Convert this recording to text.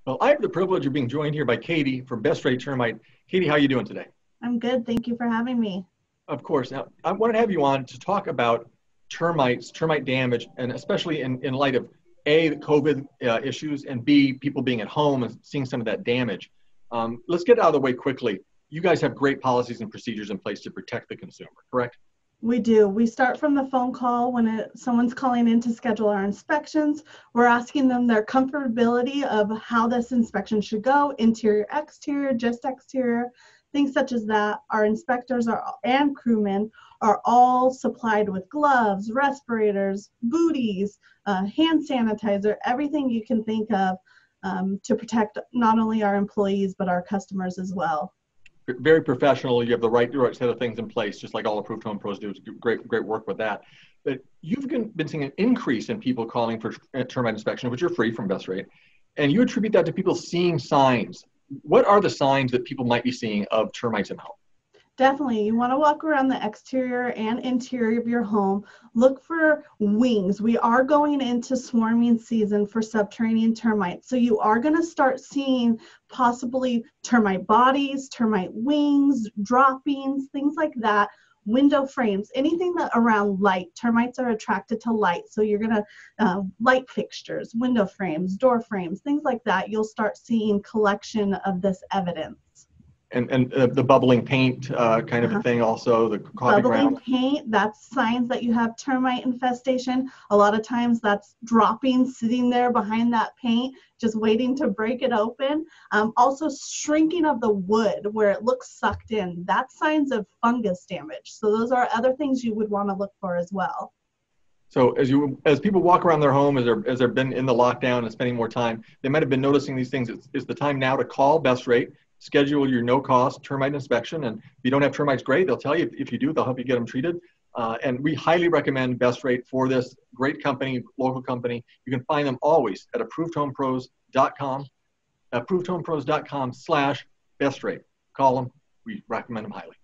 Well, I have the privilege of being joined here by Katie from Best Rate Termite. Katie, how are you doing today? I'm good. Thank you for having me. Of course. Now, I wanted to have you on to talk about termites, termite damage, and especially in light of A, the COVID issues, and B, people being at home and seeing some of that damage. Let's get it out of the way quickly. You guys have great policies and procedures in place to protect the consumer, correct? We do. We start from the phone call when someone's calling in to schedule our inspections. We're asking them their comfortability of how this inspection should go, interior, exterior, just exterior, things such as that. Our inspectors and crewmen are all supplied with gloves, respirators, booties, hand sanitizer, everything you can think of to protect not only our employees, but our customers as well. Very professional. You have the right set of things in place, just like all approved home pros do. It's great work with that. But you've been seeing an increase in people calling for termite inspection, which are free from Best Rate, and you attribute that to people seeing signs. What are the signs that people might be seeing of termites in home? Definitely. You want to walk around the exterior and interior of your home. Look for wings. We are going into swarming season for subterranean termites. So you are going to start seeing possibly termite bodies, termite wings, droppings, things like that. Window frames, anything that around light. Termites are attracted to light. So you're going to light fixtures, window frames, door frames, things like that. You'll start seeing collection of this evidence. And the bubbling paint kind of a thing also, the coffee Bubbling ground. paint, that's signs that you have termite infestation. A lot of times that's droppings sitting there behind that paint, just waiting to break it open. Also shrinking of the wood where it looks sucked in. That's signs of fungus damage. So those are other things you would want to look for as well. So as people walk around their home, as they've been in the lockdown and spending more time, they might have been noticing these things. It's the time now to call Best Rate, schedule your no-cost termite inspection, and if you don't have termites, great. They'll tell you. If you do, they'll help you get them treated. And we highly recommend Best Rate for this great company, local company. You can find them always at approvedhomepros.com, approvedhomepros.com/bestrate. Call them. We recommend them highly.